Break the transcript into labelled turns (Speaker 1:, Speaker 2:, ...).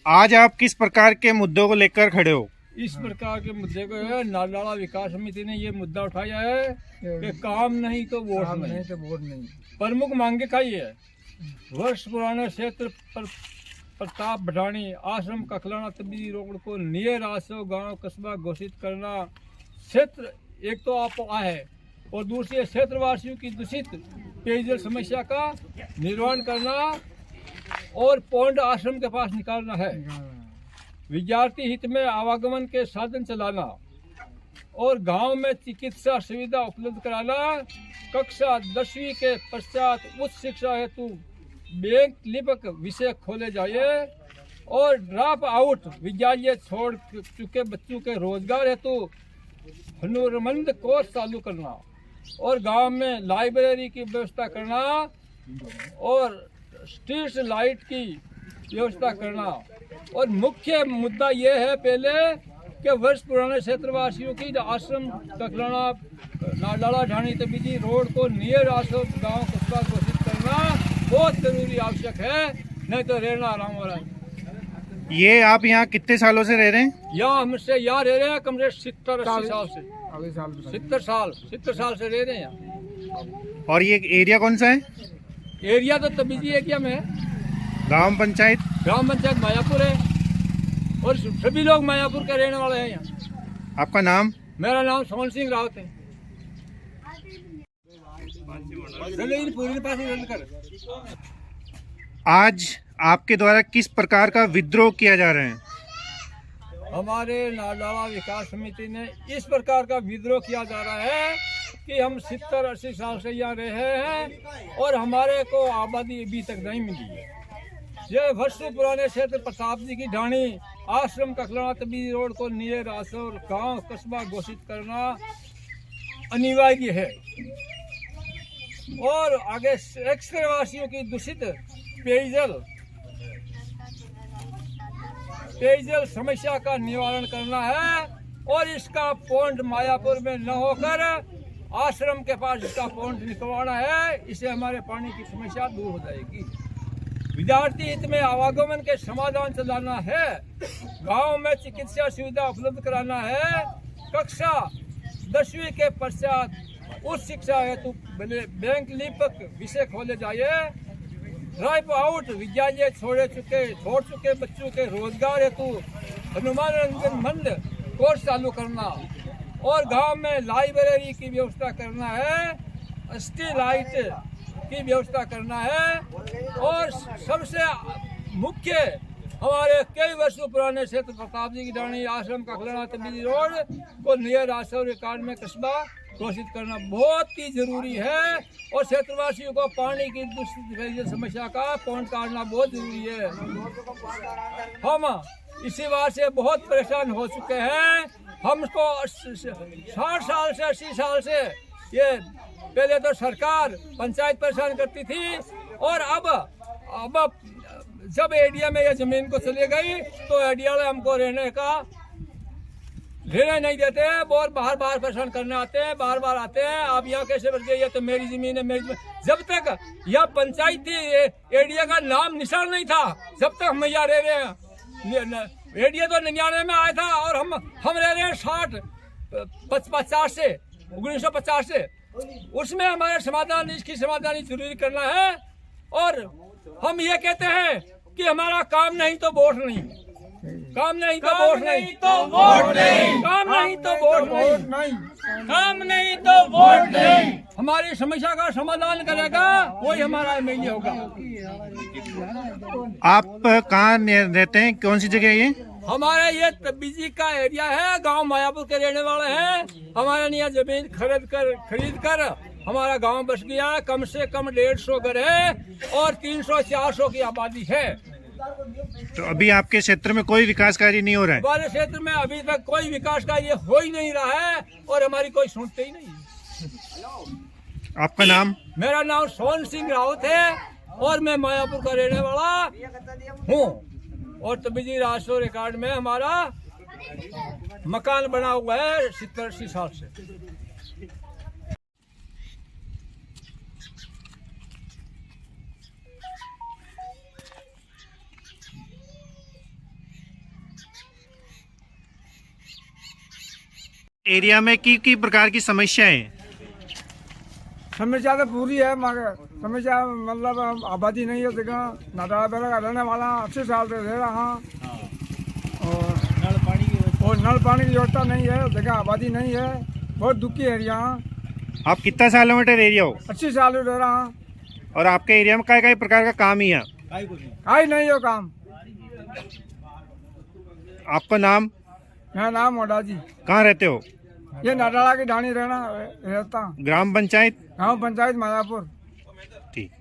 Speaker 1: आज आप किस प्रकार के मुद्दों को लेकर खड़े हो?
Speaker 2: इस प्रकार के मुद्दे को है नालाला विकास समिति ने ये मुद्दा उठाया है कि काम नहीं तो वोट नहीं। प्रमुख मांगे का ये है, वर्ष पुराने क्षेत्र पर प्रताप भटानी आश्रम कखलाना तबीदी रोड को नियर रासो गांव कस्बा घोषित करना। क्षेत्र एक तो आप है और दूसरे क्षेत्रवासियों की दूषित पेयजल समस्या का निर्वहन करना और पौंड आश्रम के पास निकालना है। विद्यार्थी हित में आवागमन के साधन चलाना और गांव में चिकित्सा सुविधा उपलब्ध कराना। कक्षा 10वीं के पश्चात उच्च शिक्षा हेतु बैंक लिपक विषय खोले जाए और ड्रॉप आउट विद्यालय छोड़ चुके बच्चों के रोजगार हेतु हुनरमंद कोर्स चालू करना और गांव में लाइब्रेरी की व्यवस्था करना और स्ट्रीट लाइट की व्यवस्था करना। और मुख्य मुद्दा ये है पहले कि वर्ष पुराने क्षेत्रवासियों की आश्रम कखलाना नालाला ढाणी तबीदी रोड को नियर आश्रम गांव कस्बा घोषित करना बहुत जरूरी आवश्यक है, नहीं तो रहना आराम हो रहा है।
Speaker 1: ये आप यहाँ कितने सालों से रह रहे हैं?
Speaker 2: यहाँ हमसे यहाँ रह रहे हैं कम से 70-80 साल से। 70 साल से रह रहे हैं यहाँ।
Speaker 1: और ये एरिया कौन सा है?
Speaker 2: एरिया तो तबीदी एरिया में है।
Speaker 1: ग्राम पंचायत
Speaker 2: मायापुर है और सभी लोग मायापुर के रहने वाले हैं यहाँ।
Speaker 1: आपका नाम?
Speaker 2: मेरा नाम सोहन सिंह रावत है।
Speaker 1: आज आपके द्वारा किस प्रकार का विद्रोह किया जा रहा है?
Speaker 2: हमारे नालाला विकास समिति ने इस प्रकार का विद्रोह किया जा रहा है कि हम 70-80 साल से यहाँ रहे हैं और हमारे को आबादी अभी तक नहीं मिली है। ये वर्षों पुराने क्षेत्र प्रताप जी की ढाणी आश्रम कखलाना तबीदी रोड को नियर आसर गांव कस्बा घोषित करना अनिवार्य है और आगे क्षेत्रवासियों की दूषित पेयजल समस्या का निवारण करना है और इसका पॉइंट मायापुर में न होकर आश्रम के पास इसका पॉइंट निकलवाना है। इससे हमारे पानी की समस्या दूर हो जाएगी। विद्यार्थी हित में आवागमन के समाधान चलाना है। गांव में चिकित्सा सुविधा उपलब्ध कराना है। कक्षा 10वीं के पश्चात उच्च शिक्षा हेतु बैंक लिपक विषय खोले जाए। ड्रॉप आउट विद्यालय छोड़ चुके बच्चों के रोजगार हेतु अनुमानमंद कोर्स चालू करना और गांव में लाइब्रेरी की व्यवस्था करना है। स्ट्रीट लाइट की व्यवस्था करना है और सबसे मुख्य हमारे कई वर्षों पुराने क्षेत्र प्रताप जी की ढाणी आश्रम कखलाना तबीदी रोड को नियर आश्रम रिकॉर्ड में कस्बा घोषित करना बहुत ही जरूरी है और क्षेत्रवासियों को पानी की दूषित समस्या का पॉइंट काटना बहुत जरूरी है। हम इसी बात से बहुत परेशान हो चुके हैं। हमको 60 साल से 80 साल से ये पहले तो सरकार पंचायत परेशान करती थी और अब जब एरिया में ये जमीन को चले गई तो एरिया में हमको रहने नहीं देते हैं और बाहर परेशान करने आते हैं, बार आते हैं। आप यहाँ कैसे बच गए? ये तो मेरी जमीन है, मेरी जमीन। जब तक यह पंचायत थी एरिया का नाम निशान नहीं था, जब तक हम यहाँ रह रहे हैं। एरिया तो 99 में आया था और हम रह रहे हैं 1950 से। उसमें हमारे इसकी समाधान जरूरी करना है और हम ये कहते हैं कि हमारा काम नहीं तो वोट नहीं, काम नहीं तो वोट नहीं, काम नहीं तो वोट नहीं, काम नहीं तो वोट नहीं। हमारी समस्या का समाधान करेगा वही हमारा एमएलए होगा।
Speaker 1: आप कहाँ रहते हैं? कौन सी जगह है ये?
Speaker 2: हमारे ये तबीदी का एरिया है। गांव मायापुर के रहने वाले हैं। हमारे यहाँ जमीन खरीद कर हमारा गांव बस गया है। कम से कम 150 घर है और 300-400 की आबादी है।
Speaker 1: तो अभी आपके क्षेत्र में कोई विकास कार्य नहीं हो रहा है?
Speaker 2: हमारे क्षेत्र में अभी तक कोई विकास कार्य हो ही नहीं रहा है और हमारी कोई सुनते ही नहीं।
Speaker 1: आपका नाम?
Speaker 2: मेरा नाम सोहन सिंह रावत है और मैं मायापुर का रहने वाला हूँ और तबीदी राष्ट्रीय रिकॉर्ड में हमारा मकान बना हुआ है 70-80 साल से।
Speaker 1: एरिया में की प्रकार की समस्याएं हैं?
Speaker 3: समस्या तो पूरी है मगर समस्या मतलब आबादी नहीं है जगह नाटाला बेला का रहने वाला 80 साल से रह रहा और नल पानी की व्यवस्था नहीं है जगह आबादी नहीं है बहुत दुखी है यहाँ
Speaker 1: आप कितना किलोमीटर एरिया हो
Speaker 3: 80 साल से रह रहा
Speaker 1: और आपके एरिया में कई प्रकार का काम ही है?
Speaker 3: आई नहीं हो काम।
Speaker 1: आपका नाम?
Speaker 3: मेरा नाम मोडा जी,
Speaker 1: कहाँ रहते हो?
Speaker 3: ये नाटाला की ढाणी रहता
Speaker 1: ग्राम पंचायत?
Speaker 3: गाँव पंचायत मायापुर।
Speaker 1: ठीक।